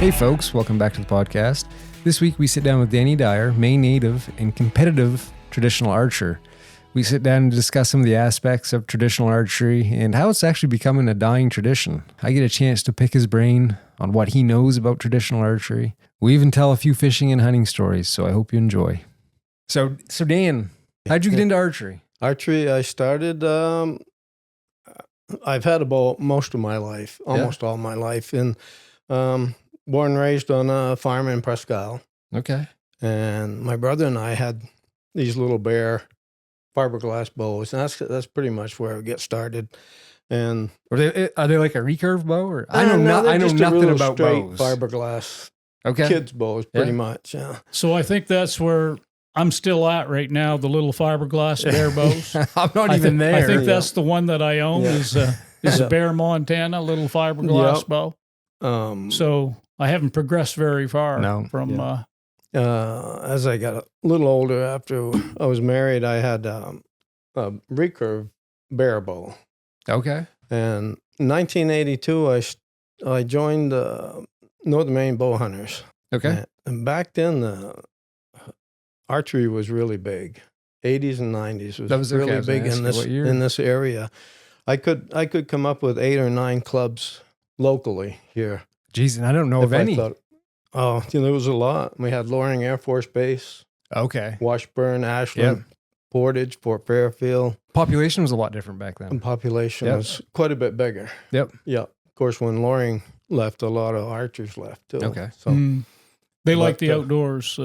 Hey folks, welcome back to the podcast. This week we sit down with Dan Dyer, Maine native and competitive traditional archer. We sit down and discuss some of the aspects of traditional archery and how it's actually becoming a dying tradition. I get a chance to pick his brain on what he knows about traditional archery. We even tell a few fishing and hunting stories, so I hope you enjoy. So Dan, how'd you get into archery? Archery, I started, I've had a bow most of my life, almost all my life, and born and raised on a farm in Presque Isle. Okay. And my brother and I had these little bare fiberglass bows, and that's pretty much where it gets started. And are they like a recurve bow? Or I know nothing about bows. Fiberglass, okay, kids bows, pretty much. Yeah. So I think that's where I'm still at right now. The little fiberglass bear bows. I'm not even there. I think that's the one that I own is a Bear Montana little fiberglass bow. So I haven't progressed very far from. As I got a little older, after I was married, I had a recurve bear bow. Okay. And in 1982, I joined the Northern Maine Bow Hunters. Okay. And back then, archery was really big. 80s and 90s was really big in this area. I could come up with 8 or 9 clubs locally here. Jeez, and I don't know of any. There was a lot. We had Loring Air Force Base. Okay. Washburn, Ashland, Portage, Fort Fairfield. Population was a lot different back then. And population was quite a bit bigger. Yep. Yeah. Of course, when Loring left, a lot of archers left too. Okay. So they like the outdoors.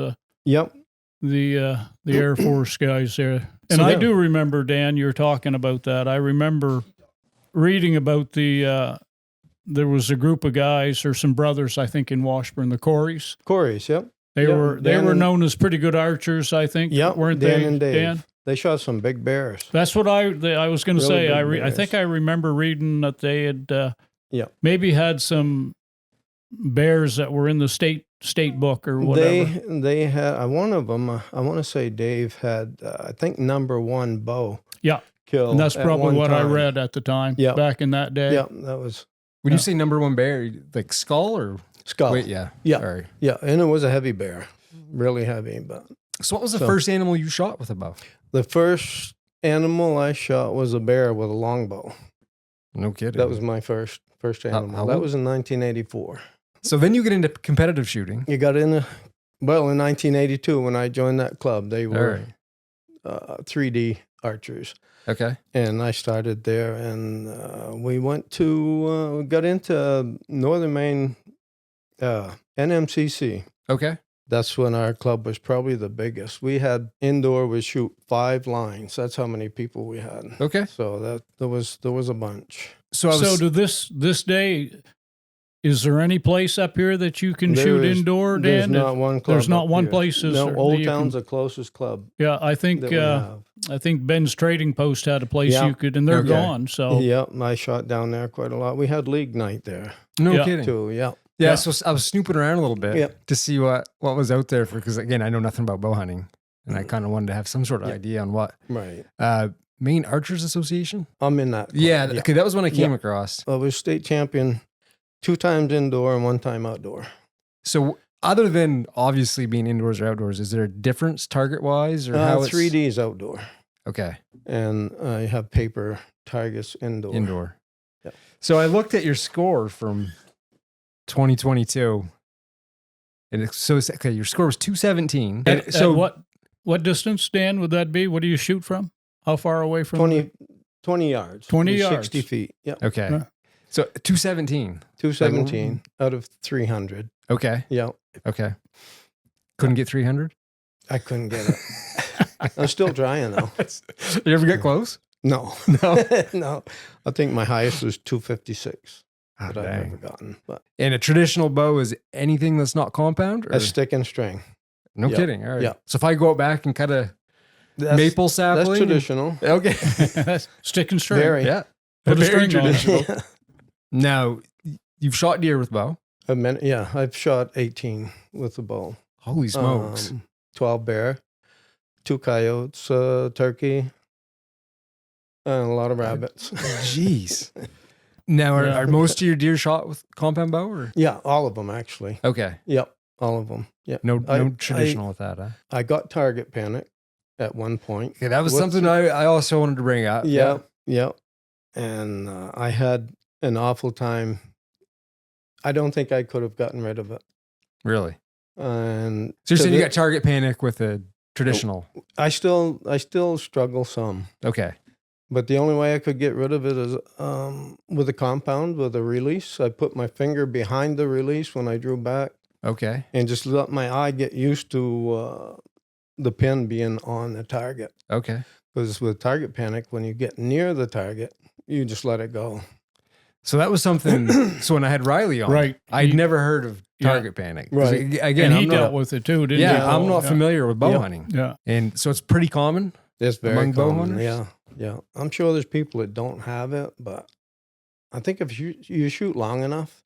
Yep. The Air Force guys there. And so I do remember, Dan, you're talking about that. I remember reading about there was a group of guys or some brothers, I think, in Washburn, the Corys. Corys, yep. They were known as pretty good archers, I think. Yep, weren't Dan they? And Dave. Dan? They shot some big bears. That's what I was going to say. I think I remember reading that they had maybe had some bears that were in the state book or whatever. They had one of them. I want to say Dave had I think #1 bow. Yeah, killed. And that's probably what time. I read at the time. Yeah, back in that day. Yeah, that was. When you say #1 bear, like skull or skull? Wait, yeah. Sorry. Yeah, and it was a heavy bear, really heavy. But so, what was the first animal you shot with a bow? The first animal I shot was a bear with a longbow. No kidding. That was my first animal. That was in 1984. So then you get into competitive shooting. You got in in 1982 when I joined that club. They were 3D archers. Okay. And I started there, and we went to got into Northern Maine NMCC. Okay. That's when our club was probably the biggest. We had indoor, we shoot 5 lines. That's how many people we had. Okay. So there was a bunch. So to this day, is there any place up here that you can shoot indoor, Dan? There's not one club. There's not one here. place. No, Old Town's the closest club. Yeah, I think Ben's Trading Post had a place you could, and they're gone. So I shot down there quite a lot. We had league night there. No kidding. Too. Yeah. Yeah, so I was snooping around a little bit to see what was out there because again, I know nothing about bow hunting, and I kind of wanted to have some sort of idea on what. Right. Maine Archers Association? I'm in that club. Yeah, okay, that was when I came across. I was state champion 2 times indoor and 1 time outdoor. So other than obviously being indoors or outdoors, is there a difference target-wise? Or how 3D is outdoor. Okay. And I have paper targets indoor. Indoor. Yeah. So I looked at your score from 2022. And your score was 217. So what distance, Dan, would that be? What do you shoot from? How far away from 20 yards. 20 yards. 60 feet. Yeah. Okay. So 217. 217 out of 300. Okay. Yeah. Okay. Couldn't get 300? I couldn't get it. I'm still trying though. You ever get close? No. No. I think my highest was 256 that I've ever gotten. But. And a traditional bow is anything that's not compound? Or? A stick and string. No kidding. All right. Yeah. So if I go out back and cut a maple sapling? That's traditional. Okay. Stick and string. Very. Yeah. Put a string traditional. On. Now, you've shot deer with bow? I've shot 18 with the bow. Holy smokes. 12 bear, 2 coyotes, turkey, and a lot of rabbits. Jeez. Now, are most of your deer shot with compound bow? Or? Yeah, all of them actually. Okay. Yep, all of them. Yeah. No traditional with that, huh? I got target panic at one point. Okay, that was something I also wanted to bring up. Yeah. And I had an awful time. I don't think I could have gotten rid of it. Really? And so you're saying you got target panic with a traditional? I still struggle some. Okay. But the only way I could get rid of it is with a compound, with a release. I put my finger behind the release when I drew back. Okay. And just let my eye get used to the pin being on the target. Okay. Because with target panic, when you get near the target, you just let it go. So that was something. So when I had Riley on, right, I'd never heard of target panic. Right. Again, and he dealt with it too, didn't he? Yeah, I'm not familiar with bow hunting. Yeah. And so it's pretty common. It's very among common. Bow hunters? Yeah. I'm sure there's people that don't have it, but I think if you shoot long enough,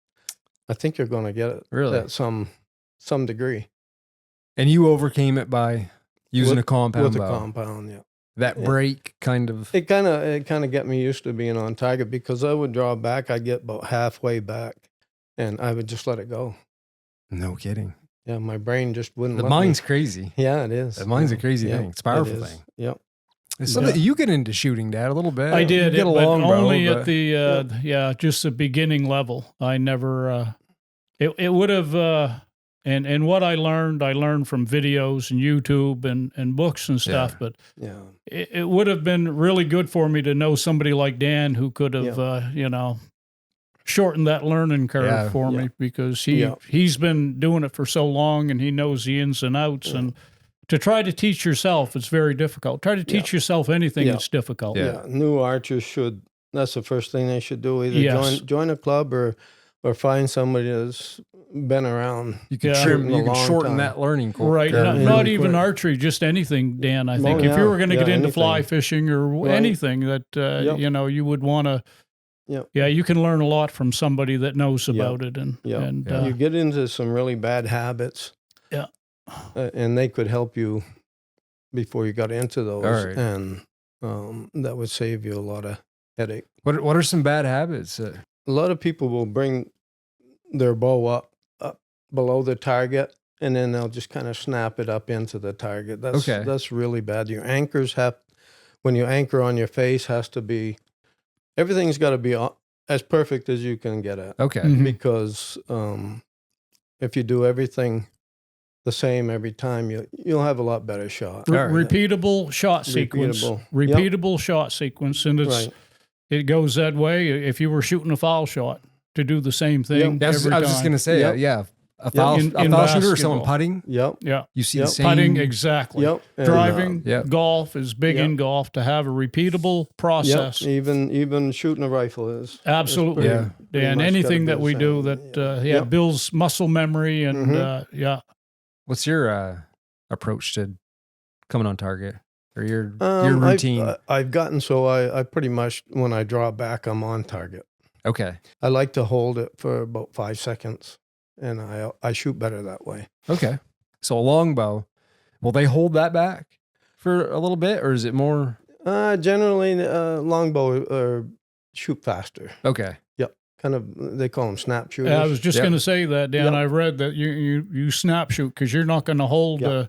I think you're going to get it at some degree. And you overcame it by using a compound with bow. With a compound, yeah. That break kind of... It kind of get me used to being on target because I would draw back. I'd get about halfway back, and I would just let it go. No kidding. Yeah, my brain just wouldn't The mind's crazy. Yeah, it is. The mind's a crazy thing. It's a powerful thing. Yep. It's something you get into shooting, Dad, a little bit. I did. Get along, but only bro, at the, just the beginning level. I never... It would have... And what I learned from videos and YouTube and books and stuff. But it would have been really good for me to know somebody like Dan who could have, shortened that learning curve for me because he's been doing it for so long and he knows the ins and outs. And to try to teach yourself, it's very difficult. Try to teach yourself anything, it's difficult. Yeah, new archers should. That's the first thing they should do. Either join a club or find somebody that's been around. You can shorten that learning curve. Right. Not even archery, just anything, Dan. I think if you were going to get into fly fishing or anything that, you would want to, you can learn a lot from somebody that knows about it. And you get into some really bad habits. Yeah. And they could help you before you got into those. Right. And that would save you a lot of headache. What are some bad habits? A lot of people will bring their bow up below the target, and then they'll just kind of snap it up into the target. That's really bad. Your anchors when you anchor on your face, everything's got to be as perfect as you can get it. Okay. Mm-hmm. Because if you do everything the same every time, you'll have a lot better shot. Repeatable shot sequence. Repeatable shot sequence, and it goes that way. If you were shooting a foul shot, to do the same thing every time. I was just going to say, a foul shooter or someone putting. Yep. Yeah. You see the same. Putting, exactly. Yep. Driving, golf is big in golf to have a repeatable process. Yep. Even shooting a rifle is. Absolutely. And anything that we do that builds muscle memory and What's your approach to coming on target or your routine? I've gotten so I pretty much, when I draw back, I'm on target. Okay. I like to hold it for about 5 seconds, and I shoot better that way. Okay. So a longbow, will they hold that back for a little bit, or is it more? Generally, longbow shoot faster. Okay. Yep. Kind of, they call them snap shooters. I was just going to say that, Dan. I read that you snap shoot because you're not going to hold a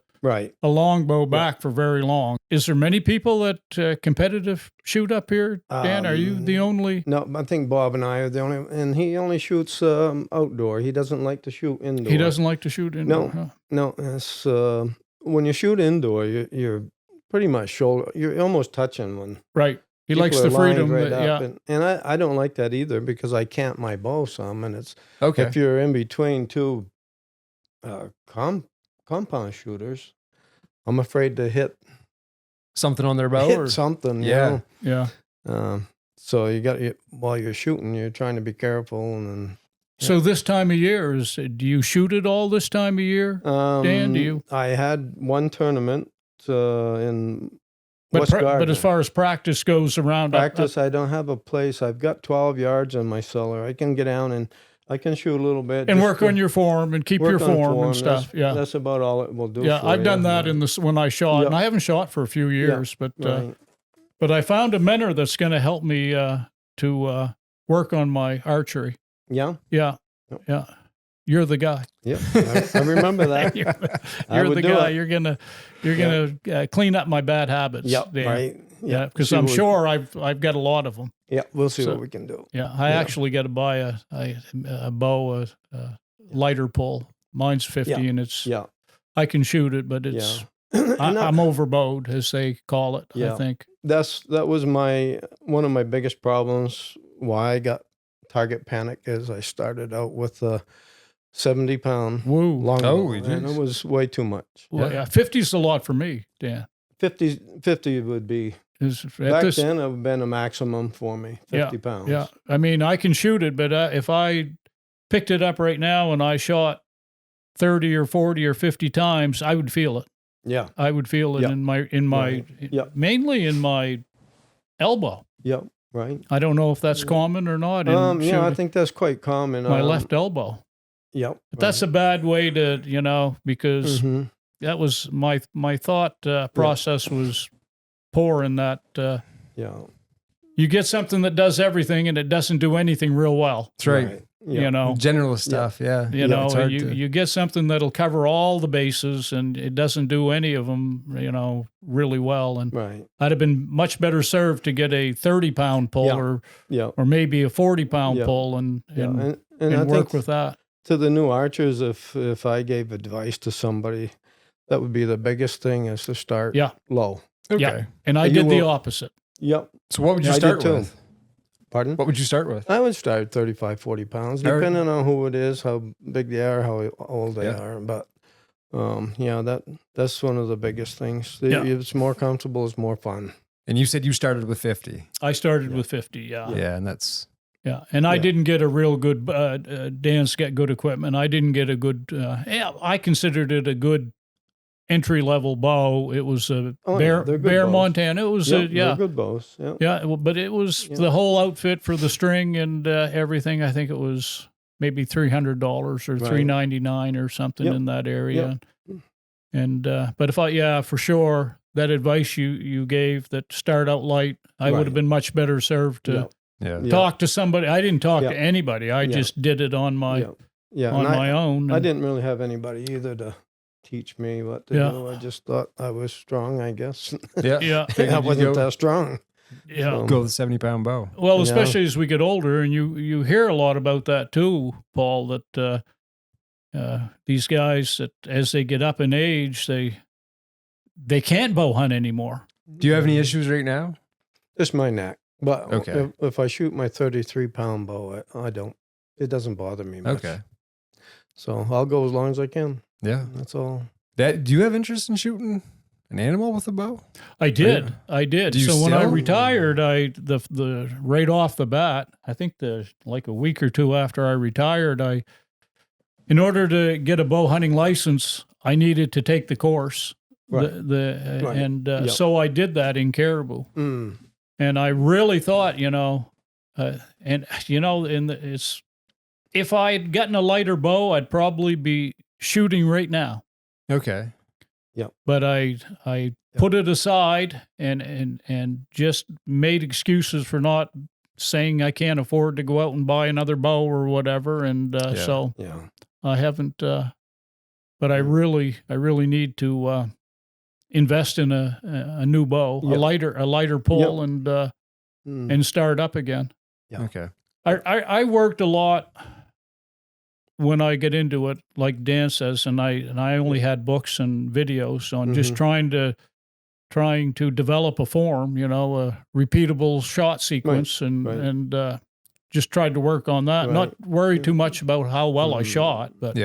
longbow back for very long. Is there many people that competitive shoot up here, Dan? Are you the only? No, I think Bob and I are the only, and he only shoots outdoor. He doesn't like to shoot indoor. He doesn't like to shoot indoor? No. It's, when you shoot indoor, you're pretty much you're almost touching when. Right. He likes the freedom. And I don't like that either because I camp my bow some, and it's, if you're in between two compound shooters, I'm afraid to hit something on their bow or something. Yeah. So while you're shooting, you're trying to be careful. And so this time of year do you shoot it all this time of year, Dan? Do you? I had one tournament in West Garden. But as far as practice goes around, I don't have a place. I've got 12 yards on my cellar. I can get down and I can shoot a little bit. And work on your form and keep your form and stuff. That's about all it will do. Yeah, I've done that when I shot, and I haven't shot for a few years, but I found a mentor that's going to help me to work on my archery. Yeah? Yeah. Yep. Yeah. You're the guy. Yep. I remember that. You're the guy. You're gonna clean up my bad habits. Yep. Dan. Right. Yeah. Because I'm sure I've got a lot of them. Yeah. We'll see what we can do. Yeah. I actually got to buy a bow, a lighter pull. Mine's 50 and it's, I can shoot it, but it's, I'm overbowed, as they call it, I think. That was one of my biggest problems. Why I got target panic is I started out with a 70-pound longbow, and it was way too much. Well, 50 is a lot for me, Dan. 50 would be, back then, it would have been a maximum for me, 50 pounds. Yeah, I mean, I can shoot it, but if I picked it up right now and I shot 30 or 40 or 50 times, I would feel it. Yeah. I would feel it in my mainly in my elbow. Yep, right. I don't know if that's common or not. I think that's quite common. My left elbow. Yep. But that's a bad way to, because that was my thought process was poor in that. You get something that does everything and it doesn't do anything real well. That's right. General stuff. You get something that'll cover all the bases and it doesn't do any of them, really well. And I'd have been much better served to get a 30-pound pull or maybe a 40-pound pull and work with that. To the new archers, if I gave advice to somebody, that would be the biggest thing is to start low. Okay. Yeah. And I did the opposite. Yep. So what would you start with? Pardon? What would you start with? I would start 35, 40 pounds, depending on who it is, how big they are, how old they are. But that's one of the biggest things. It's more comfortable, it's more fun. And you said you started with 50. I started with 50, Yeah, and that's... Yeah, and I didn't get a real good, Dan's got good equipment. I didn't get a good, I considered it a good entry-level bow. It was a Bear Montana. It was, they're good bows. But it was the whole outfit for the string and everything. I think it was maybe $300 or $399 or something in that area. And, but if for sure, that advice you gave that start out light, I would have been much better served to... talk to somebody. I didn't talk to anybody. I just did it on my my own. I didn't really have anybody either to teach me what to do. I just thought I was strong, I guess. I wasn't that strong. Yeah. So, go with a 70-pound bow. Well, especially as we get older, and you hear a lot about that too, Paul, that these guys, that as they get up in age, they can't bow hunt anymore. Do you have any issues right now? Just my neck. But if I shoot my 33-pound bow, I don't. It doesn't bother me much. Okay. So I'll go as long as I can. Yeah, that's all. Do you have interest in shooting an animal with a bow? I did. So when I retired, the right off the bat, I think like a week or two after I retired, in order to get a bow hunting license, I needed to take the course. Right. So I did that in Caribou. Mm. And I really thought, if I had gotten a lighter bow, I'd probably be shooting right now. Okay. Yeah. But I put it aside and just made excuses for not saying I can't afford to go out and buy another bow or whatever. And I haven't. But I really need to. Invest in a new bow, a lighter pull, and start up again. Yeah. Okay. I worked a lot when I get into it, like Dan says, and I only had books and videos on just trying to develop a form, a repeatable shot sequence, and just tried to work on that. Not worry too much about how well I shot, but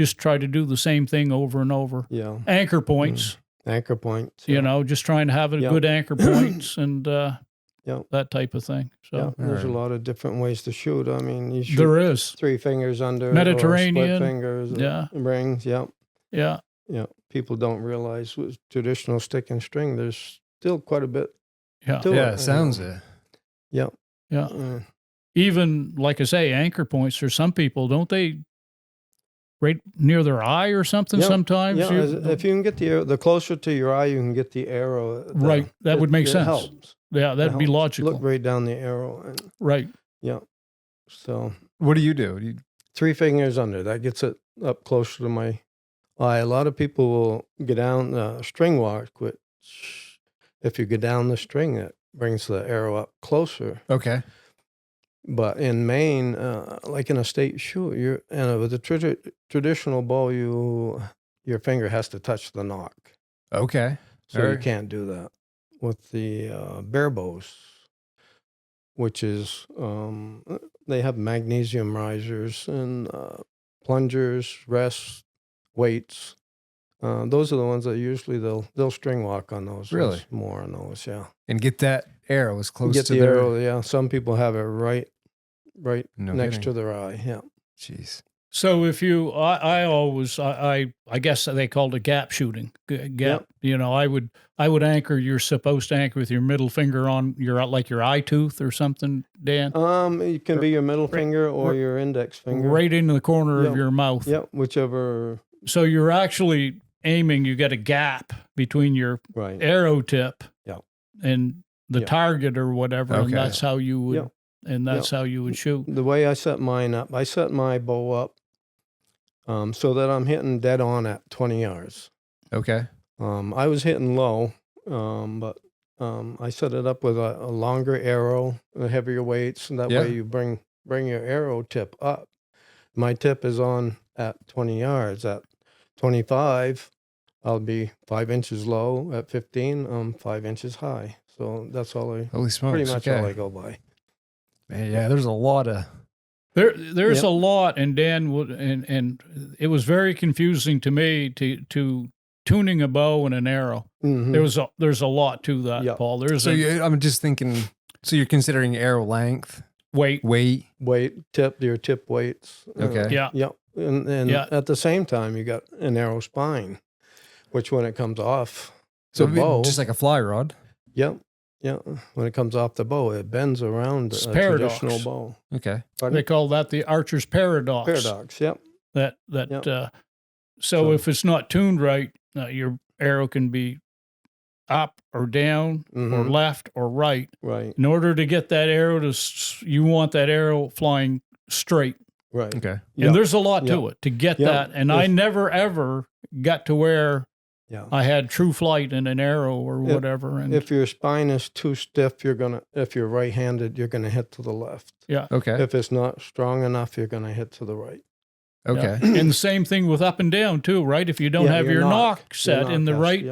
just try to do the same thing over and over. Yeah. Anchor points. Anchor points. Just trying to have good anchor points and that type of thing. So there's a lot of different ways to shoot. I mean, you shoot there is 3 fingers under Mediterranean, or split fingers, rings. Yeah. People don't realize with traditional stick and string, there's still quite a bit. To it. Sounds it. Yeah. Even like I say, anchor points. For some people, don't they? Right near their eye or something sometimes? Yeah, if you can get the closer to your eye, you can get the arrow. That would make sense. Helps. Yeah, that'd be logical. Look right down the arrow. Right. Yeah. So what do you do? 3 fingers under. That gets it up closer to my eye. A lot of people will get down string walk, which if you get down the string, it brings the arrow up closer. Okay. But in Maine, like in a state shoot, with a traditional bow, your finger has to touch the nock. Okay. So you can't do that. With the bare bows, which is, they have magnesium risers and plungers, rests, weights. Those are the ones that usually they'll string walk on those. Really? More on those, yeah. And get that arrow as close Get to the their arrow, yeah. Some people have it right next kidding. to their eye, yeah. Jeez. So if you, I guess they called it gap shooting. Gap. Yep. You know, I would anchor. You're supposed to anchor with your middle finger on your eye tooth or something, Dan. It can be your middle finger or your index finger, right into the corner of your mouth. Yep, whichever. So you're actually aiming. You get a gap between your arrow tip, and the target or whatever, and that's how you would. Yep. And that's how you would shoot. The way I set mine up, I set my bow up so that I'm hitting dead on at 20 yards. Okay. I was hitting low, but I set it up with a longer arrow, heavier weights, and that way you bring your arrow tip up. My tip is on at 20 yards. At 25, I'll be 5 inches low. At 15, I'm 5 inches high. So that's all Holy smokes, pretty much all I go by. Man, yeah, there's a lot of there's a lot, and Dan would and it was very confusing to me to tuning a bow and an arrow. Mm-hmm. There's a lot to that, Paul. I'm just thinking. So you're considering arrow length, weight, your tip weights. Okay. And at the same time, you got an arrow spine, which when it comes off the bow, just like a fly rod. Yep. Yeah, when it comes off the bow, it bends around a traditional bow. Okay. Pardon? They call that the archer's paradox. Paradox, yep. So if it's not tuned right, your arrow can be up or down or left or right. Right. In order to get that arrow you want that arrow flying straight. Right. Okay. And there's a lot to it to get that. And I never, ever got to where I had true flight in an arrow or whatever. And if your spine is too stiff, if you're right-handed, you're gonna hit to the left. Yeah. Okay. If it's not strong enough, you're gonna hit to the right. Okay. Yeah. And the same thing with up and down too, right? If you don't have your knock set in the right,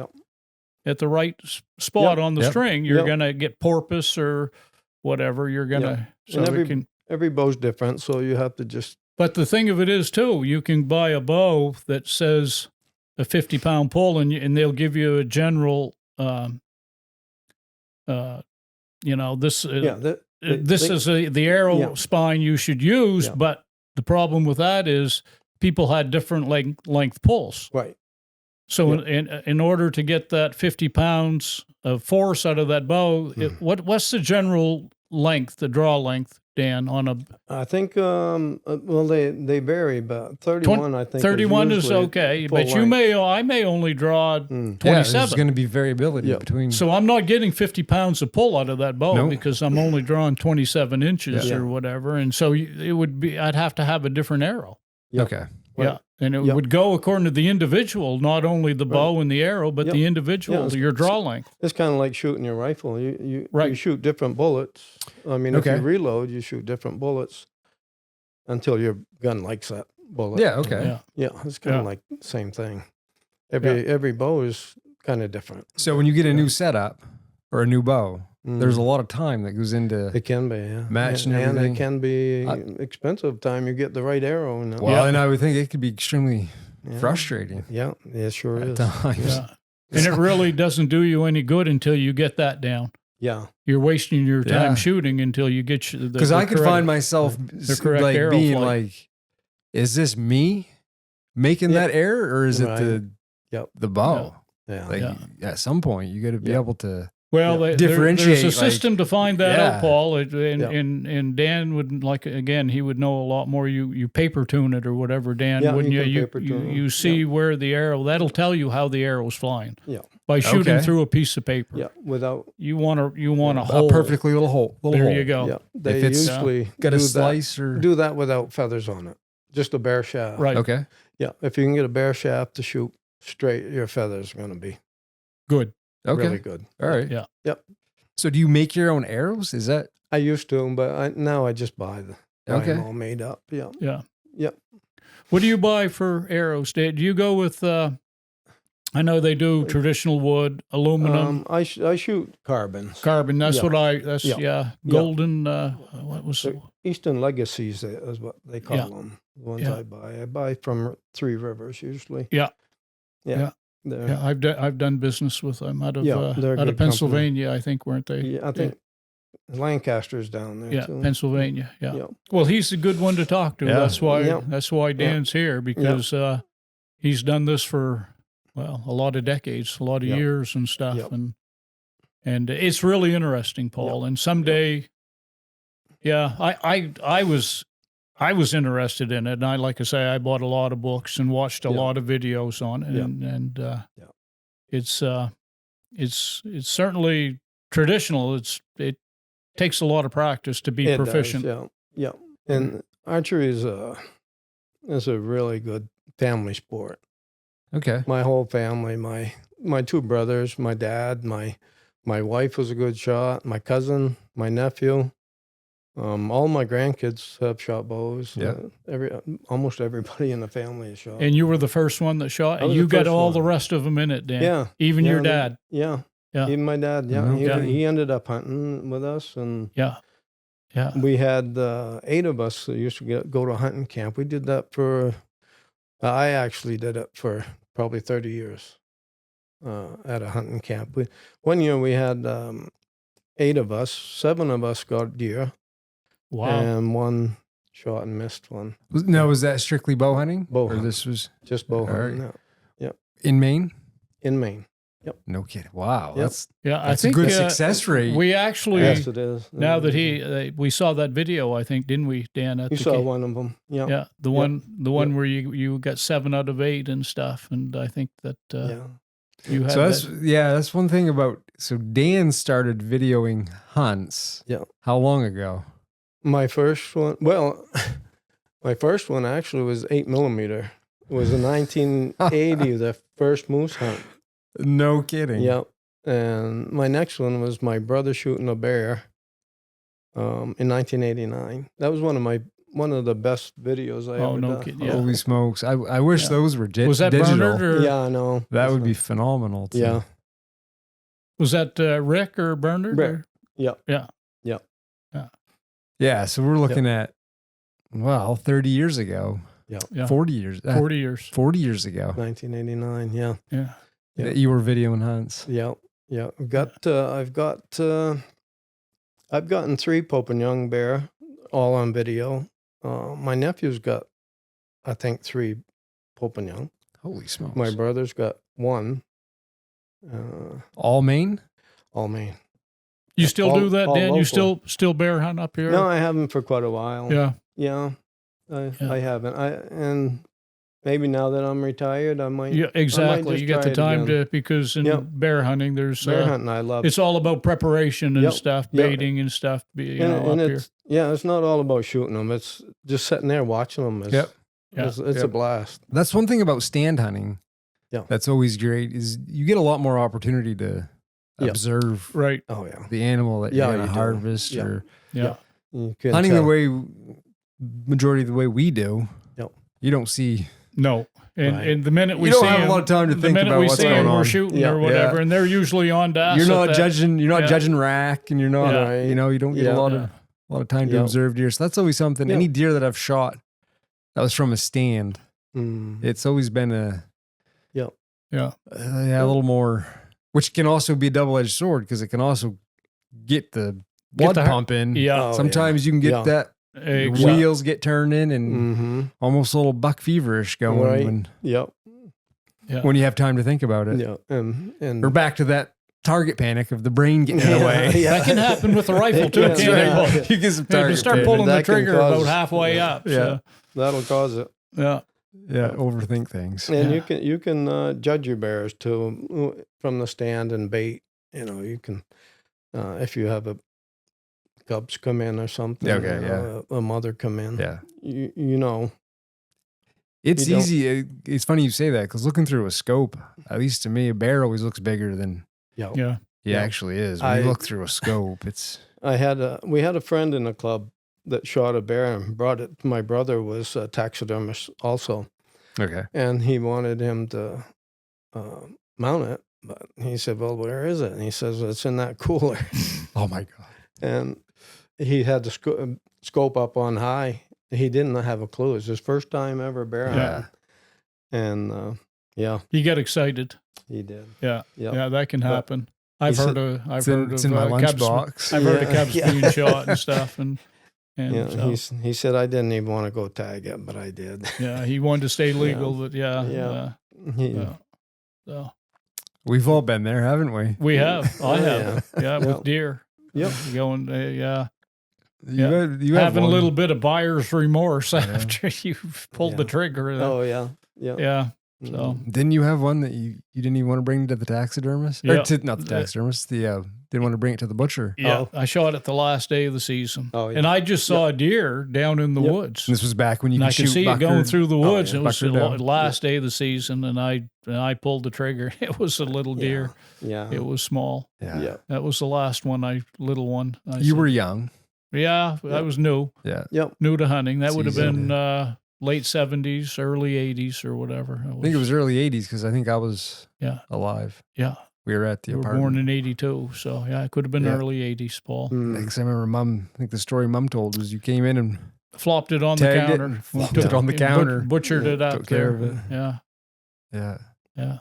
at the right spot on the string, you're gonna get porpoise or whatever. You're gonna. So every bow's different, so you have to just. But the thing of it is too, you can buy a bow that says a 50-pound pull, and they'll give you a general, this is the arrow spine you should use. Yeah. But the problem with that is people had different length pulls. Right. So in order to get that 50 pounds of force out of that bow, what's the general length, the draw length, Dan, on a? I think they vary, but 31 I think 31 is okay, but I may only draw 27. Yeah, there's going to be variability between. So I'm not getting 50 pounds of pull out of that bow because I'm only drawing 27 inches or whatever, and so I'd have to have a different arrow. Yep. Okay. Yeah. And it would go according to the individual, not only the bow and the arrow, but the individual, your draw length. It's kind of like shooting your rifle. You shoot different bullets. I mean, if you reload, you shoot different bullets until your gun likes that bullet. Yeah, okay. Yeah, it's kind of like the same thing. Every bow is kind of different. So when you get a new setup or a new bow, there's a lot of time that goes into it can be matching everything. And it can be expensive time you get the right arrow. And I would think it could be extremely frustrating. Yeah, it sure is. Times. Yeah. And it really doesn't do you any good until you get that down. Yeah. You're wasting your time shooting until you get the because I could find myself like being like, is this me making that error or is it the bow? Yeah. Like at some point you got to be able to. Well, differentiate. There's a system to find that out, Paul. And Dan would, like, again, he would know a lot more. You paper tune it or whatever, Dan, wouldn't you? You see where the arrow, that'll tell you how the arrow's flying. Yeah. By shooting through a piece of paper. Yeah. Without you want a hole. A perfectly little hole. There you go. Yeah. They usually got a slice do that without feathers on it. Just a bare shaft. Right. Okay. Yeah. If you can get a bare shaft to shoot straight, your feathers are going to be good. Okay. Really good. All right. Yeah. Yep. So do you make your own arrows? Is that? I used to, but now I just buy them all made up. Yeah. Yeah. Yep. What do you buy for arrows, Dave? Do you go with, I know they do traditional wood, aluminum. I shoot carbons. Carbon. That's golden, what was it? Eastern Legacies is what they call them. The ones I buy. I buy from Three Rivers usually. Yeah. Yeah. I've done business with them out of Pennsylvania, company. I think, weren't they? Yeah, I think Lancaster's down there too. Pennsylvania. Yeah. Well, he's a good one to talk to. Yeah. That's why Dan's here, because he's done this for a lot of decades, a lot of years and stuff, and it's really interesting, Paul. And someday, I was interested in it, and like I say, I bought a lot of books and watched a lot of videos on it, and it's certainly traditional. It takes a lot of practice to be proficient. Yeah. And archery is a really good family sport. Okay. My whole family, my two brothers, my dad, my wife was a good shot, my cousin, my nephew. All my grandkids have shot bows. Yeah. Almost everybody in the family has shot. And you were the first one that shot, and you got all the rest of them in it, Dan. Yeah. Even your dad. Yeah. Even my dad. Yeah. He ended up hunting with us, and we had 8 of us that used to go to hunting camp. We did that I actually did it for probably 30 years at a hunting camp. One year we had 8 of us, 7 of us got deer. Wow. And 1 shot and missed one. Now, was that strictly bow hunting? Bow hunting. Or this was just bow hunting. Right. Yeah. In Maine? In Maine. Yep. No kidding. Wow. Yep. That's a good success rate. We actually, yes, it is. Now that we saw that video, I think, didn't we, Dan? You saw one of them. Yeah. Yeah. The one where you got 7 out of 8 and stuff. And I think that, you had that's one thing about, so Dan started videoing hunts. Yeah. How long ago? My first one actually was 8mm. It was in 1980, the first moose hunt. No kidding. Yep. And my next one was my brother shooting a bear in 1989. That was one of the best videos I ever done. Kidding. Yeah. Holy smokes. I wish those were digital. Was that Bernard? Or? Yeah, I know. That would be phenomenal too. Yeah. Was that Rick or Bernard? Rick. Yeah. Yeah. Yeah. Yeah, so we're looking at 30 years ago. Yeah. 40 years. 40 years. 40 years ago. 1989, yeah. Yeah. You were videoing hunts. Yeah. Yeah. I've gotten 3 Pope and Young bear, all on video. My nephew's got, I think, 3 Pope and Young. Holy smokes. My brother's got 1. All Maine? All Maine. You still do that, Dan? Local. You still bear hunt up here? No, I haven't for quite a while. Yeah. Yeah. I haven't. And maybe now that I'm retired, I might. Yeah, exactly. You got the time to, because in bear hunting, there's bear hunting. I love. It's all about preparation and stuff, baiting and stuff. And it's not all about shooting them. It's just sitting there watching them. It's a blast. That's one thing about stand hunting. Yeah, that's always great. Is you get a lot more opportunity to observe. Right. Oh yeah. The animal that you're gonna harvest or hunting the way majority of the way we do. Yep. You don't see. No. And the minute we you don't see have them, a lot of time to think about what's going on. We're shooting or whatever, and they're usually on to us. You're not judging. You're not judging rack, and you're not. You don't get a lot of time to observe deer. So that's always something. Any deer that I've shot that was from a stand, it's always been a little more, which can also be a double-edged sword because it can also get the blood pumping. Yeah, sometimes you can get that. Wheels get turning and almost a little buck feverish going when you have time to think about it. Yeah, and we're back to that target panic of the brain getting in the way. Yeah. That can happen with a rifle too. You get some target. You start pulling the trigger about halfway up. Yeah, So. that'll cause it. Yeah. Yeah, overthink things. And you can judge your bears too from the stand and bait. You know, you can if you have a cubs come in or something. A mother come in. Yeah, you know. It's easy. It's funny you say that because looking through a scope, at least to me, a bear always looks bigger than he actually is. When you look through a scope, it's. We had a friend in the club that shot a bear and brought it. My brother was a taxidermist also. Okay. And he wanted him to mount it, but he said, "Well, where is it?" And he says, "It's in that cooler." Oh my God. And he had the scope up on high. He didn't have a clue. It was his first time ever bear hunting. And he got excited. He did. Yeah, that can happen. I've heard of Cubs being shot and stuff, and so. He said I didn't even want to go tag it, but I did. Yeah, he wanted to stay legal, but so. We've all been there, haven't we? We have. I have. Yeah, with deer. Yep. Going. You having a little bit of buyer's remorse after you pulled the trigger. Oh yeah. So didn't you have one that you didn't even want to bring to the taxidermist? Or not the taxidermist. Didn't want to bring it to the butcher. Yeah, I shot it the last day of the season. Oh, yeah. And I just saw a deer down in the woods. And this was back when you could shoot. I could see it going through the woods. It was the down. last day of the season, and I pulled the trigger. It was a little deer. Yeah. It was small. Yeah. That was the last one. Little one. You were young. Yeah, I was new. Yeah. Yep. New to hunting. That would have been late 70s, early 80s or whatever. I think it was early 80s because I think I was alive. Yeah. We were at the apartment. Born in 82. So, it could have been early 80s, Paul. Because I remember I think the story Mom told was you came in and flopped it on the counter. Flopped it on the counter. Butchered it out took care of it. Yeah. Yeah. Yeah.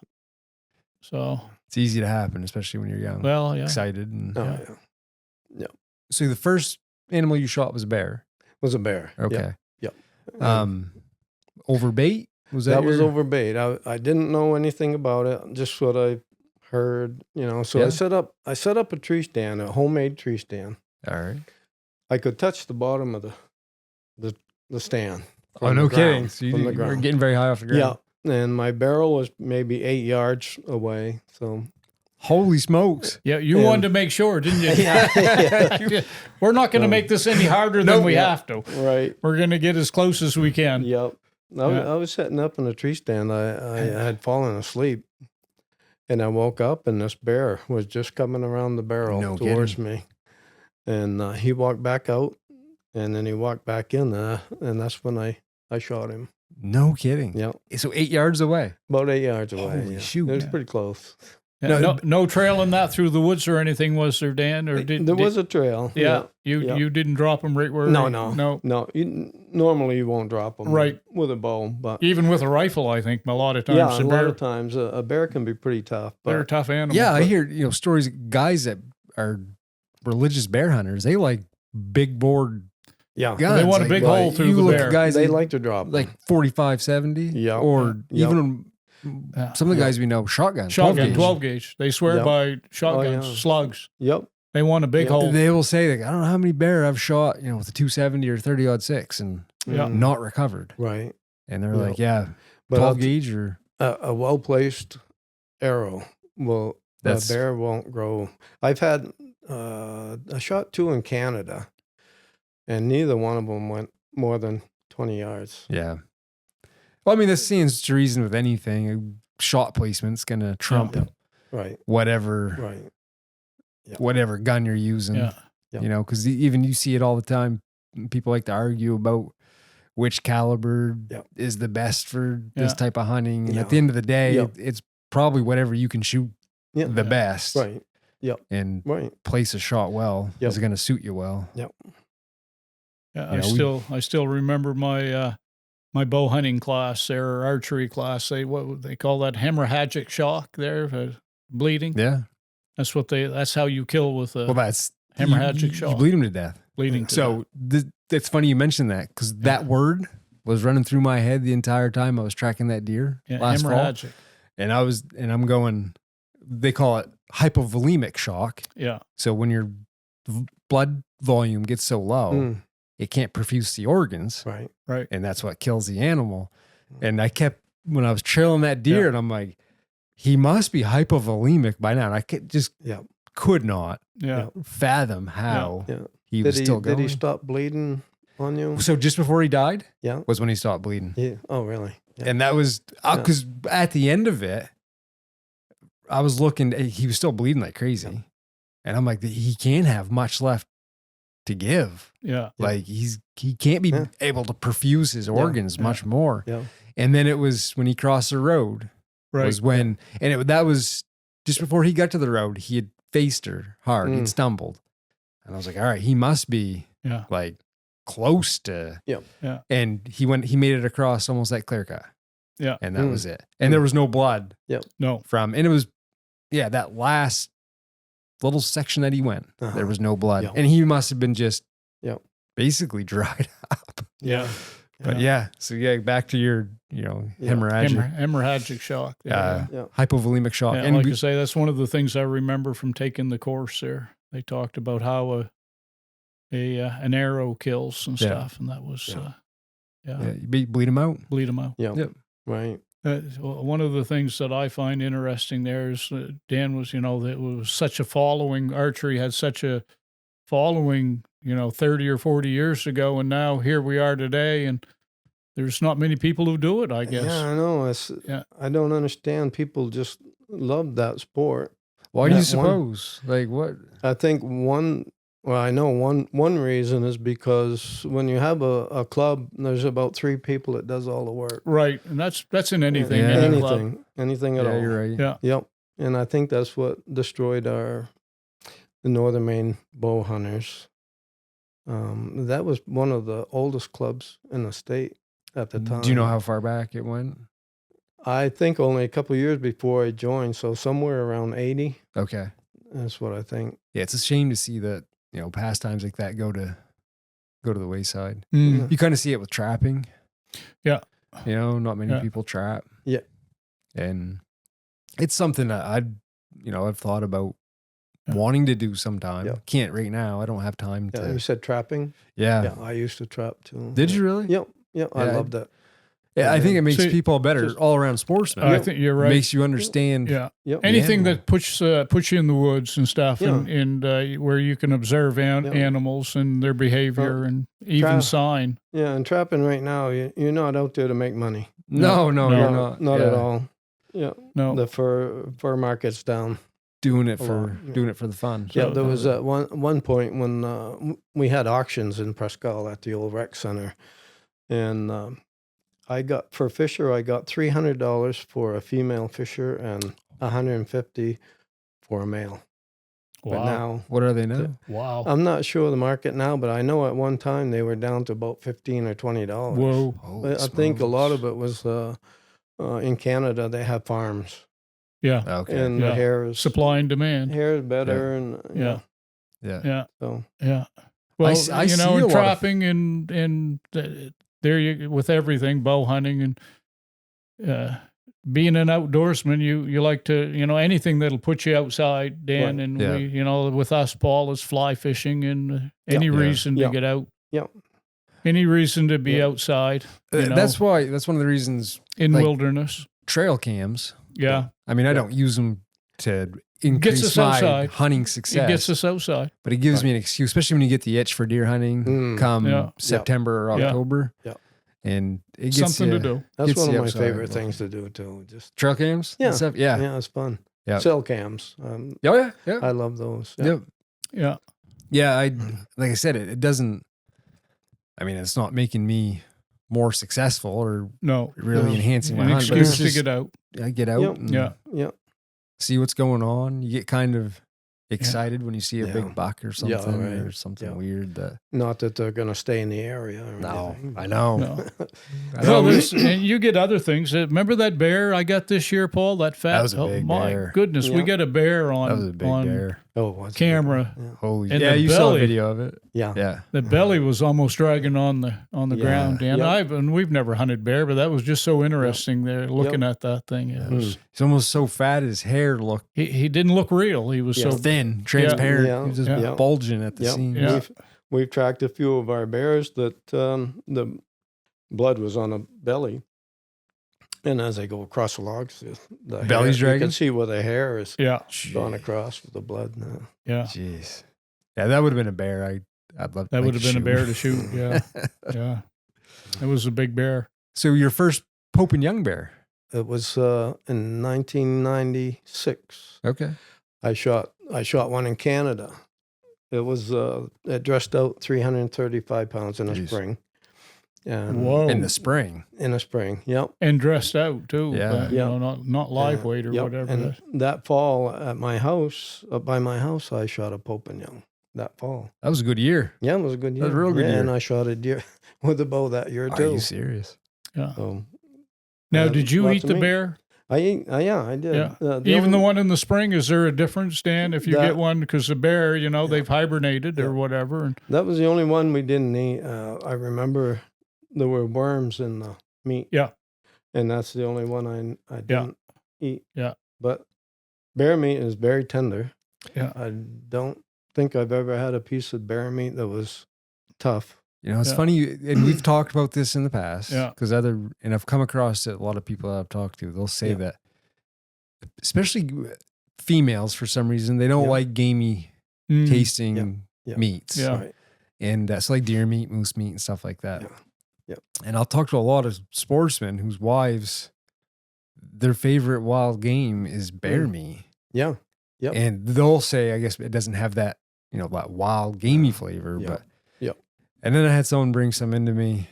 So. It's easy to happen, especially when you're young. Well, yeah. Excited. And, yeah. So the first animal you shot was a bear? Was a bear. Okay. Yep. Over bait? That was over bait. I didn't know anything about it, just what I heard, So I set up a tree stand, a homemade tree stand. All right. I could touch the bottom of the stand. Oh, no kidding. So you were getting very high off the ground. Yeah. And my barrel was maybe 8 yards away. So holy smokes. Yeah, you wanted to make sure, didn't you? We're not going to make this any harder than we have to. Right. We're going to get as close as we can. Yep. I was setting up in a tree stand. I had fallen asleep. And I woke up, and this bear was just coming around the barrel towards me. And he walked back out, and then he walked back in, and that's when I shot him. No kidding. Yeah. So 8 yards away? About 8 yards away. Holy shoot. It was pretty close. No trailing that through the woods or anything, was there, Dan? Or there was a trail. Yeah. You didn't drop them right where? No. Normally you won't drop them with a bow, but even with a rifle, I think a lot of times. Yeah, a lot of times a bear can be pretty tough. They're a tough animal. Yeah, I hear stories of guys that are religious bear hunters. They like big board. Yeah, guns. They want a big hole through the bear. Guys, they like to drop like 45, 70. Yeah, or even. Some of the guys we know, shotguns. 12 gauge. They swear by shotguns, slugs. Yep. They want a big hole. They will say, I don't know how many bear I've shot, with a 270 or 30-06 and not recovered. Right. And they're like, 12 gauge or a well-placed arrow a bear won't grow. I've had I shot 2 in Canada, and neither one of them went more than 20 yards. Yeah. Well, I mean, this stands to reason with anything. Shot placement's going to trump whatever whatever gun you're using. Yeah. Because even you see it all the time. People like to argue about which caliber is the best for this type of hunting. And at the end of the day, it's probably whatever you can shoot the best. Right. Yep. And place a shot well is going to suit you well. Yep. Yeah, I still remember my bow hunting class, their archery class. They call that hemorrhagic shock there, bleeding. Yeah. That's how you kill with a that's hemorrhagic shock. You bleed them to death. Bleeding to death. It's funny you mentioned that because that word was running through my head the entire time I was tracking that deer last fall. And I'm going, they call it hypovolemic shock. Yeah. So when your blood volume gets so low, it can't perfuse the organs. Right. And that's what kills the animal. And I kept, when I was trailing that deer, and I'm like, he must be hypovolemic by now. And I could not fathom how he was still going. Did he stop bleeding on you? So just before he died was when he stopped bleeding. Yeah. Oh, really? Yeah. And that was, because at the end of it, I was looking, he was still bleeding like crazy. Yeah. And I'm like, he can't have much left to give. Yeah. Like he can't be able to perfuse his organs much more. Yeah. And then it was when he crossed the road was when, and that was just before he got to the road, he had faced her hard. He'd stumbled. And I was like, all right, he must be like close to, and he made it across almost that clear cut. Yeah. And that was it. And there was no blood. No. And it was, that last little section that he went, there was no blood. And he must have been just basically dried up. Yeah. But so back to your, hemorrhagic shock. Hypovolemic shock. Yeah, and like I say, that's one of the things I remember from taking the course there. They talked about how an arrow kills and stuff. And that was, you bleed them out. Bleed them out. Yeah. Yep. Right. One of the things that I find interesting there is Dan was, that it was such a following. Archery had such a following, 30 or 40 years ago. And now here we are today. And there's not many people who do it, I guess. Yeah, I know. I don't understand. People just love that sport. Why do you suppose? Like what? I think I know one reason is because when you have a club, there's about 3 people that does all the work. Right. And that's in anything. Anything at all. You're right. Yeah. Yep. And I think that's what destroyed the northern Maine bow hunters. That was one of the oldest clubs in the state at the time. Do you know how far back it went? I think only a couple of years before I joined, so somewhere around 80. Okay. That's what I think. Yeah, it's a shame to see that, pastimes like that go to the wayside. Mm. You kind of see it with trapping. Yeah. Not many people trap. Yeah. And it's something that I've thought about wanting to do sometime. Yeah. Can't right now. I don't have time to. You said trapping? Yeah. Yeah, I used to trap too. Did you really? Yep. Yeah, I loved it. Yeah, I think it makes people better all-around sportsmen. I think you're right. It makes you understand. Yeah. Anything that puts you in the woods and stuff, and where you can observe animals and their behavior and even sign. Yeah, and trapping right now, you're not out there to make money. No, you're not. Not at all. Yeah. No. The fur market's down. Doing it for the fun. Yeah, there was at one point when we had auctions in Prescott at the old rec center, and I got $300 for a female fisher and $150 for a male. Wow. But now, what are they now? Wow. I'm not sure of the market now, but I know at one time they were down to about $15 or $20. Whoa. I think a lot of it was in Canada. They have farms. Yeah. Okay. And the hair is supply and demand. Hair is better, and yeah. So well, I see in trapping and there you with everything, bow hunting and being an outdoorsman, you like to anything that'll put you outside, Dan. Right. And we with us, Paul, is fly fishing and any reason to get out. Yeah. Any reason to be outside. That's one of the reasons in wilderness. Trail cams. Yeah. I mean, I don't use them to increase my hunting success. It gets us outside. But it gives me an excuse, especially when you get the itch for deer hunting come September or October. Yeah. And it gets something to do. That's one of my favorite things to do too. Just trail cams? Yeah. Stuff? Yeah, it's fun. Yeah. Cell cams. Yeah. I love those. Yep. Yeah. Yeah. Like I said, it doesn't, I mean, it's not making me more successful or really enhancing my hunt. Excuse to get out. I get out and see what's going on. You get kind of excited when you see a big buck or something or something weird. Not that they're going to stay in the area. No, I know. No. And you get other things. Remember that bear I got this year, Paul? That fat. That was a big bear. My goodness, we got a bear on. That was a big bear. camera. Yeah. Holy, and yeah, the you belly, saw a video of it. Yeah. The belly was almost dragging on the ground. And Yep. we've never hunted bear, but that was just so interesting there looking at that thing. It was, He's almost so fat his hair looked he didn't look real. He was so thin, transparent. Yeah. He was just bulging at the seams. Yeah. We've tracked a few of our bears that the blood was on the belly. And as they go across the logs, the belly's hair, dragging? you can see where the hair is gone Jeez. across with the blood. Yeah. Jeez. Yeah, that would have been a bear. I'd love That would have been shoot. a bear to shoot. Yeah. Yeah. It was a big bear. So your first Pope and Young bear? It was in 1996. Okay. I shot one in Canada. It was it dressed out 335 pounds in the spring. And Whoa. In the spring. In the spring, yep. And dressed out too. Yeah. But, you know, not live weight or whatever. And that fall at my house, by my house, I shot a Pope and Young that fall. That was a good year. Yeah, it was a good year. That was a real good year. And I shot a deer with a bow that year too. Are you serious? Yeah. So, now, did you eat the bear? I did. Yeah. Even the one in the spring, is there a difference, Dan, if you get one? Because the bear, you know, they've hibernated or whatever. And that was the only one we didn't eat. I remember there were worms in the meat. Yeah. And that's the only one I didn't eat. Yeah. But bear meat is very tender. Yeah. I don't think I've ever had a piece of bear meat that was tough. You know, it's funny, and we've talked about this in the past. Yeah. Because and I've come across it, a lot of people I've talked to, they'll say that, especially females for some reason, they don't like gamey tasting meats. Yeah. Right. And that's like deer meat, moose meat, and stuff like that. Yeah. Yeah. And I'll talk to a lot of sportsmen whose wives, their favorite wild game is bear meat. Yeah. Yep. And they'll say, I guess it doesn't have that, you know, that wild gamey flavor, but. And then I had someone bring some into me.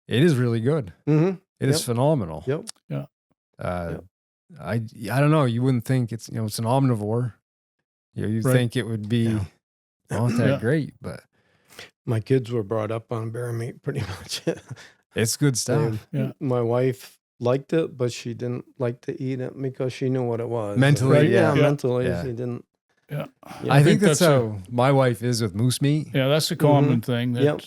It is really good. Mm-hmm. It is phenomenal. Yep. Yeah. I don't know. You wouldn't think it's, you know, it's an omnivore. You know, you'd think it would be not that great, but my kids were brought up on bear meat pretty much. It's good stuff. My wife liked it, but she didn't like to eat it because she knew what it was. Mentally, mentally, she didn't. Yeah. I think that's how my wife is with moose meat. Yeah, that's a common thing. That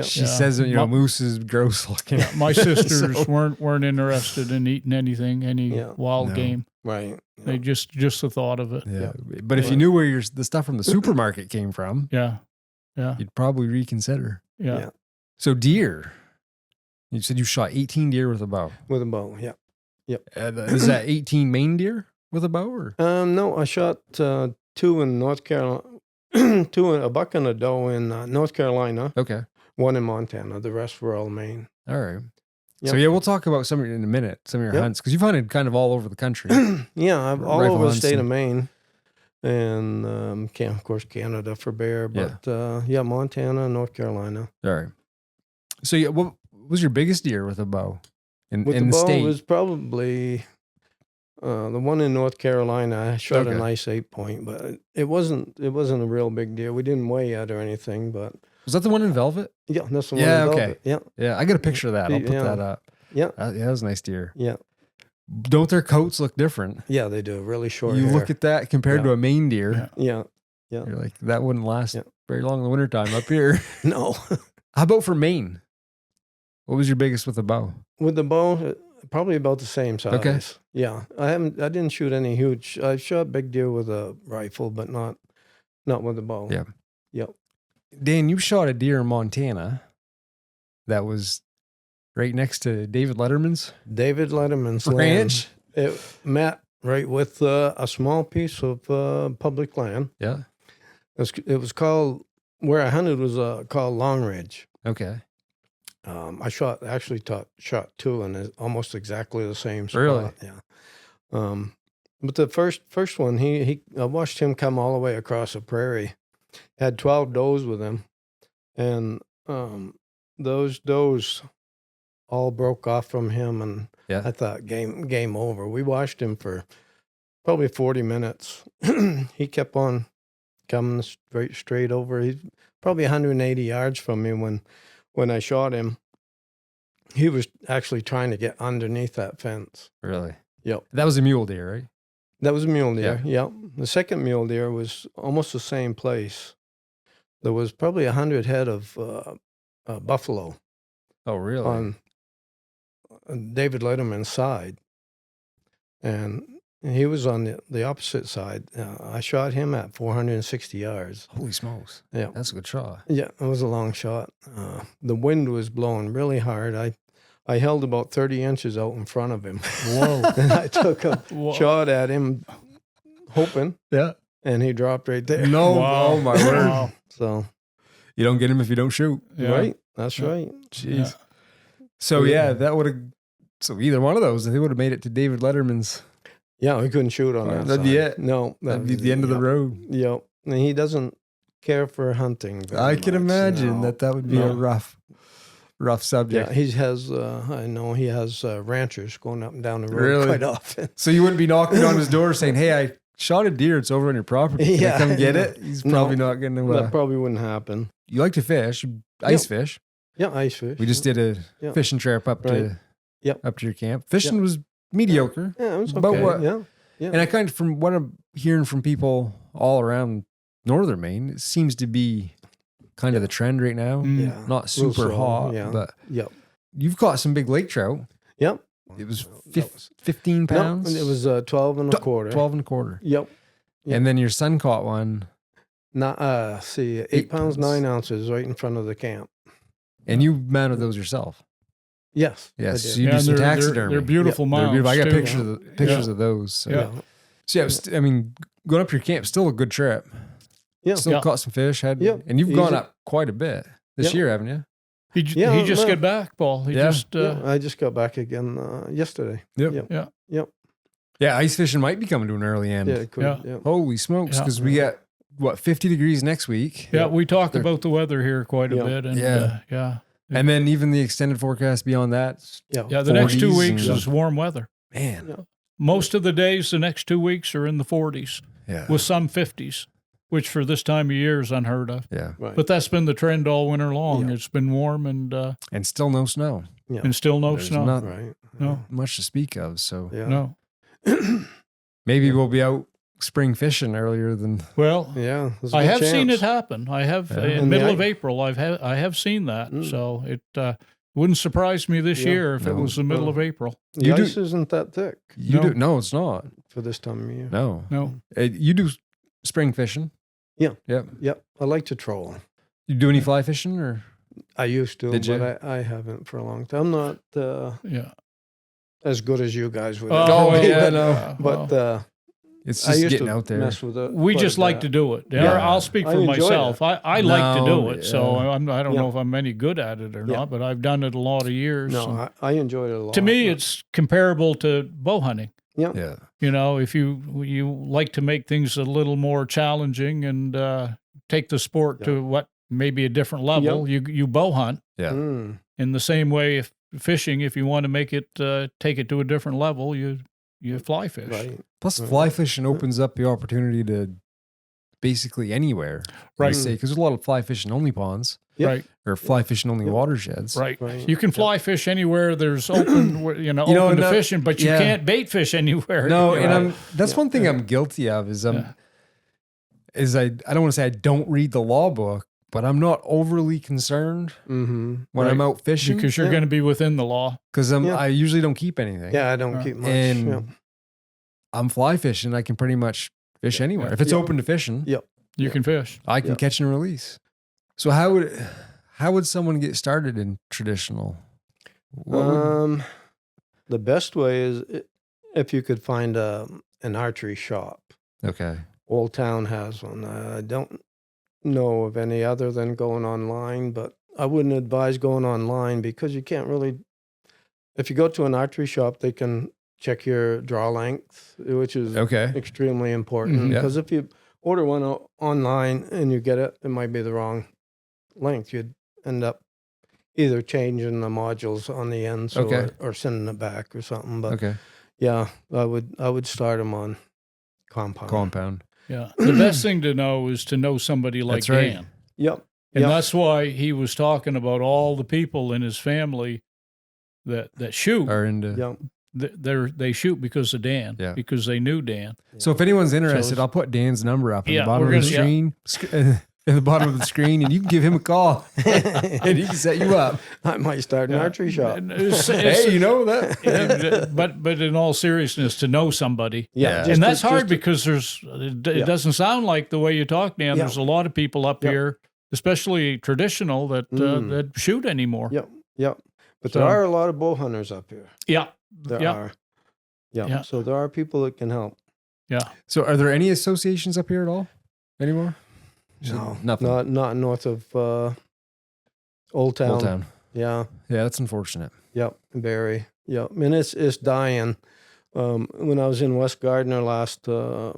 she says, you know, moose is gross looking. Yeah, my sisters weren't interested in eating any wild game. Right. They just the thought of it. Yeah. But if you knew where the stuff from the supermarket came from, you'd probably reconsider. Yeah. So deer, you said you shot 18 deer with a bow. With a bow, yeah. Yep. Is that 18 Maine deer with a bow? Or? No, I shot 2 in North Carolina, a buck and a doe in North Carolina. Okay. 1 in Montana. The rest were all Maine. All right. Yep. So we'll talk about some in a minute, some of your hunts, because you've hunted kind of all over the country. I've all over the state of Maine. And, of course, Canada for bear. But, Montana, North Carolina. All right. So, what was your biggest deer with a bow in the bow state? It was probably the one in North Carolina. I shot a nice 8-point, but it wasn't a real big deer. We didn't weigh it or anything, but. Was that the one in velvet? Yeah, that's the one in velvet. Okay. Yeah, I got a picture of that. I'll put that up. Yeah. That was a nice deer. Yeah. Don't their coats look different? Yeah, they do. Really short You hair. look at that compared to a Maine deer. Yeah. You're like, that wouldn't last very long in the wintertime up here. No. How about for Maine? What was your biggest with a bow? With the bow, probably about the same size. Okay. Yeah. I didn't shoot any huge. I shot big deer with a rifle, but not with a bow. Yeah. Yep. Dan, you shot a deer in Montana that was right next to David Letterman's ranch. It met right with a small piece of public land. Yeah. It was called, where I hunted was called Long Ridge. Okay. I shot 2 and almost exactly the same spot. Really? Yeah. But the first one, I watched him come all the way across the prairie. Had 12 does with him, and those does all broke off from him, and I thought game over. We watched him for probably 40 minutes. He kept on coming straight over. He's probably 180 yards from me when I shot him. He was actually trying to get underneath that fence. Really? Yep. That was a mule deer, right? That was mule deer. Yeah. The second mule deer was almost the same place. There was probably 100 head of buffalo. Oh, really? On David Letterman's side, and he was on the opposite side. I shot him at 460 yards. Holy smokes! Yeah, that's a good shot. Yeah, it was a long shot. The wind was blowing really hard. I held about 30 inches out in front of him. Whoa! And I took a shot at him, hoping. Yeah. And he dropped right there. No, wow. Oh my word! Wow. So you don't get him if you don't shoot. Yeah. Right. That's right. Jeez. Yeah. So that would have. So either one of those, they would have made it to David Letterman's. Yeah, we couldn't shoot on that. That'd be it. No, that'd be the end of the road. Yep. And he doesn't care for hunting. I can imagine that would be a rough subject. Yeah, he has. I know he has ranchers going up and down the road quite often. So you wouldn't be knocking on his door saying, "Hey, I shot a deer. It's over on your property. Can I come get it?" He's probably not going to. That probably wouldn't happen. You like to fish, ice fish. Yeah, ice fish. We just did a fishing trip up to your camp. Fishing was mediocre. Yeah, it was okay. About what? Yeah. And I kind of, from what I'm hearing from people all around northern Maine, it seems to be kind of the trend right now. Yeah. Not super hot, but you've caught some big lake trout. Yep. It was 15 pounds. No, it was 12 and a quarter. 12 and a quarter. Yep. And then your son caught one. 8 pounds, 9 ounces right in front of the camp. And you mounted those yourself? Yes. Yes. So you do some taxidermy. They're beautiful mounts. I got pictures of those. So. I mean, going up your camp, still a good trip. Yeah. Still caught some fish. And you've gone up quite a bit this year, haven't you? He just got back, Paul. I just got back again yesterday. Yep. Yeah, ice fishing might be coming to an early end. Yeah, it could. Yeah. Holy smokes, because we got, 50 degrees next week. Yeah, we talked about the weather here quite a bit. And, and then even the extended forecast beyond that. Yeah, the next 2 weeks is warm weather. Man. Yeah. Most of the days the next 2 weeks are in the 40s with some 50s, which for this time of year is unheard of. Yeah. Right. But that's been the trend all winter long. Yeah. It's been warm and still no snow. Yeah. And still no snow. Not no much to speak of. So no. Maybe we'll be out spring fishing earlier than. Well, I have seen it happen. I have in middle of April. I have seen that. So it wouldn't surprise me this year if it was the middle of April. The ice isn't that thick. No, it's not for this time of year. No. You do spring fishing. Yeah. Yep. I like to troll. You do any fly fishing or? I used to, but I haven't for a long time. I'm not as good as you guys with it. No. But it's just getting out there. Mess with it we just like to do it. I'll speak for myself. I like to do it, so I don't know if I'm any good at it or not, but I've done it a lot of years. No, I enjoyed it a lot. To me, it's comparable to bow hunting. Yeah. You know, if you like to make things a little more challenging and take the sport to what maybe a different level, you bow hunt. Yeah. In the same way, if fishing, if you want to make it take it to a different level, you fly fish. Right. Plus, fly fishing opens up the opportunity to basically anywhere. Right. Because there's a lot of fly fishing only ponds. Right. Or fly fishing only watersheds. Right. You can fly fish anywhere there's open, open to fishing, but you can't bait fish anywhere. No, and that's one thing I'm guilty of is I don't want to say I don't read the law book, but I'm not overly concerned when I'm out fishing. Because you're going to be within the law. Because I usually don't keep anything. Yeah, I don't keep much. And I'm fly fishing. I can pretty much fish anywhere. If it's open to fishing, you can fish. I can catch and release. So how would someone get started in traditional? The best way is if you could find an archery shop. Okay. Old Town has one. I don't know of any other than going online, but I wouldn't advise going online because you can't really. If you go to an archery shop, they can check your draw length, which is extremely important. Because if you order one online and you get it, it might be the wrong length. You'd end up either changing the modules on the ends or sending it back or something. But I would start them on compound. Yeah. The best thing to know is to know somebody like Dan. Yep. And that's why he was talking about all the people in his family that shoot. Are into. they shoot because of Dan, because they knew Dan. So if anyone's interested, I'll put Dan's number up in the bottom of the screen. In the bottom of the screen, and you can give him a call, and he can set you up. I might start an archery shop. Hey, you know that. But in all seriousness, to know somebody, and that's hard because it doesn't sound like the way you talk, Dan. There's a lot of people up here, especially traditional, that shoot anymore. Yep. But there are a lot of bow hunters up here. There are. Yeah. So there are people that can help. Yeah. So are there any associations up here at all anymore? No, nothing. Not north of Old Town. Old Town. Yeah, that's unfortunate. Yep, very. Yep, and it's dying. When I was in West Gardner last, a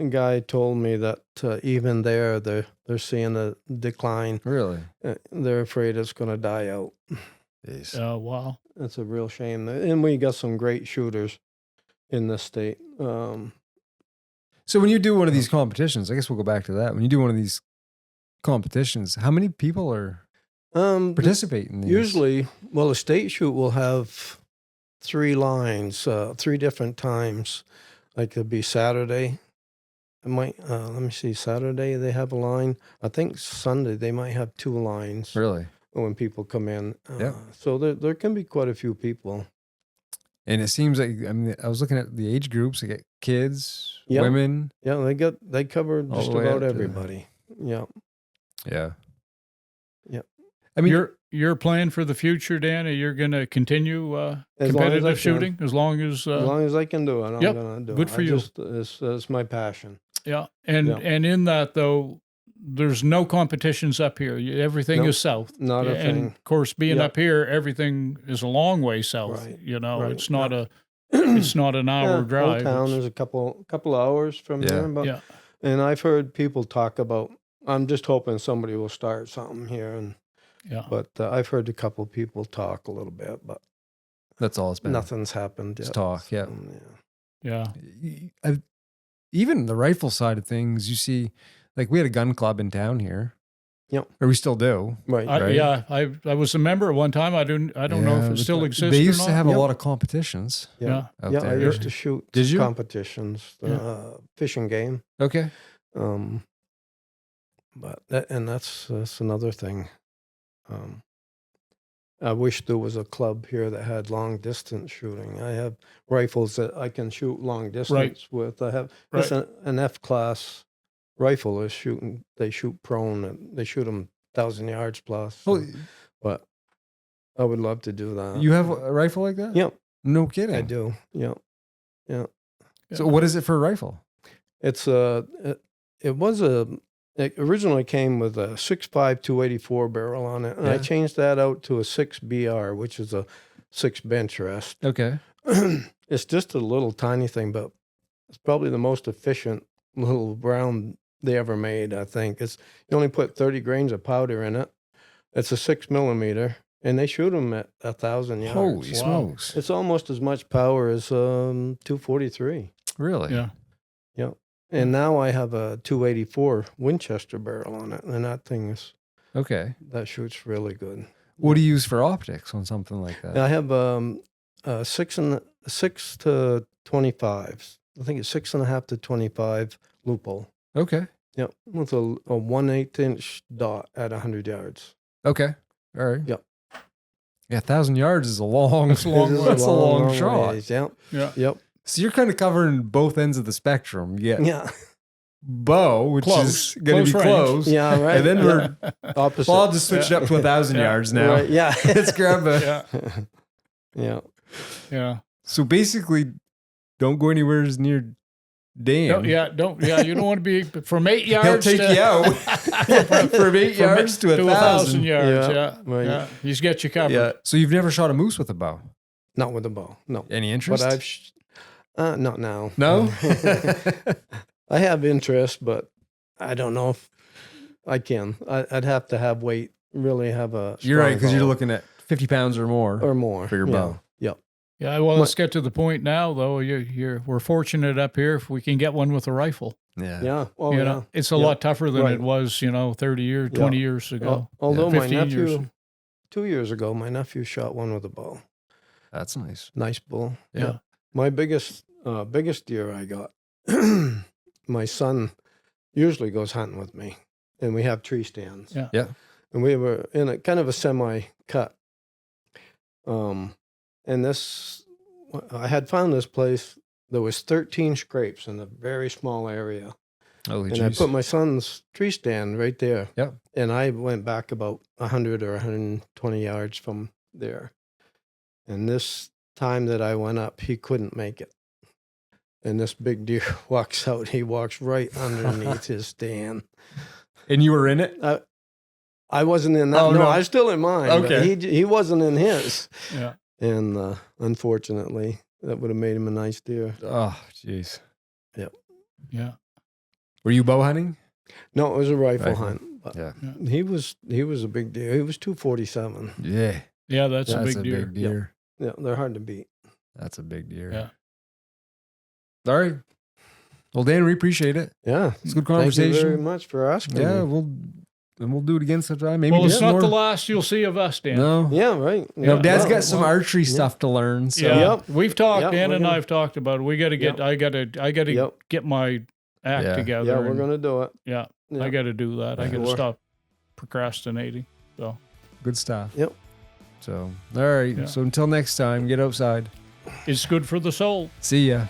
guy told me that even there they're seeing a decline. Really? They're afraid it's going to die out. Oh wow, that's a real shame. And we got some great shooters in this state. So when you do one of these competitions, I guess we'll go back to that. When you do one of these competitions, how many people are participating in these? Usually, well, a state shoot will have 3 lines, 3 different times. Like it'll be Saturday. It might, let me see, Saturday they have a line. I think Sunday they might have 2 lines. Really? When people come in. So there can be quite a few people. And it seems like, I mean, I was looking at the age groups. They get kids, women. Yeah, they cover just about everybody. Yeah. I mean, your plan for the future, Dan, you're going to continue competitive shooting as long as I can do it. I'm going to do it. Good for you. It's my passion. Yeah, and in that though, there's no competitions up here. Everything is south. Not a thing. And of course, being up here, everything is a long way south. Right. You know, it's not it's not an hour drive. Old Town is a couple hours from here. But, and I've heard people talk about. I'm just hoping somebody will start something here. And but I've heard a couple people talk a little bit, but that's all it's been. Nothing's happened yet. It's talk. Yeah. Even the rifle side of things, you see. Like we had a gun club in town here. Yep. Or we still do. Right. I was a member at one time. I don't know if it still exists. They used or not. to have a lot of competitions. Yeah. I used to shoot competitions, fishing game. Okay. But that's another thing. I wish there was a club here that had long distance shooting. I have rifles that I can shoot long distance with. I have it's an F-class rifle. They shoot prone, and they shoot them 1,000 yards plus. But I would love to do that. You have a rifle like that? Yep. No kidding. I do. Yeah. So what is it for a rifle? It's it originally came with a 6.5 284 barrel on it, and I changed that out to a 6BR, which is a 6 bench rest. Okay. It's just a little tiny thing, but it's probably the most efficient little round they ever made, I think. You only put 30 grains of powder in it. It's a 6mm, and they shoot them at 1,000 yards. Holy smokes. It's almost as much power as 243. Really? Yeah. And now I have a 284 Winchester barrel on it, and that thing that shoots really good. What do you use for optics on something like that? I have 6 to 25. I think it's 6.5 to 25 loophole. Okay. Yep, with a 1/8 inch dot at 100 yards. Okay. All right. Yep. Yeah, 1,000 yards is a long shot. Ways. Yep. Yeah. Yep. So you're kind of covering both ends of the spectrum. Yeah. Bow, which is going to be close. Yeah, right. And then we're opposite. Well, I'll just switch it up to 1,000 yards now. Right. Yeah. Let's grab a. Yeah. So basically, don't go anywhere near Dan. You don't want to be from 8 yards. He'll take you out from 8 yards to 1,000 yards. Yeah. Right. Yeah. He's got you covered. Yeah. So you've never shot a moose with a bow? Not with a bow. No. Any interest? But not now. No. I have interest, but I don't know if I can. I'd have to have weight. Really have a. You're right, because you're looking at 50 pounds or more. For your bow. Yep. Yeah. Well, let's get to the point now, though. We're fortunate up here if we can get one with a rifle. Yeah. Yeah. Oh, you know, it's a lot tougher than it was, 30 years, 20 years ago. Although my nephew, 2 years ago, my nephew shot one with a bow. That's nice. Nice bull. Yeah. My biggest deer I got, my son usually goes hunting with me, and we have tree stands. Yeah. Yeah. And we were in a kind of a semi-cut. And I had found this place. There was 13 scrapes in a very small area. Holy and geez. I put my son's tree stand right there. Yeah. And I went back about 100 or 120 yards from there. And this time that I went up, he couldn't make it. And this big deer walks out. He walks right underneath his stand. And you were in it? I wasn't in that. Oh, no, I was still in mine. Okay. He wasn't in his. Yeah. And unfortunately, that would have made him a nice deer. Oh, jeez. Yep. Yeah. Were you bow hunting? No, it was a rifle hunt. But Yeah. He was a big deer. He was 247. Yeah. Yeah, that's a big deer. Big deer. Yeah, they're hard to beat. That's a big deer. Yeah. All right. Well, Dan, we appreciate it. Yeah. It's a good conversation. Thank you very much for asking. Yeah, me. we'll do it again sometime. Maybe Well, it's not more. the last you'll see of us, Dan. No. Yeah, right. You know, Dad's Yeah. got some archery stuff to learn. So. Yeah. Yep. We've talked, Yep, Dan we're and gonna- I've talked about it. We got to get, I got to get my act together. Yeah, we're going to do it. Yeah. Yeah. I got to do that. I got to Sure. stop procrastinating. So, Good stuff. Yep. So, all right. Yeah. So until next time, get outside. it's good for the soul. See ya.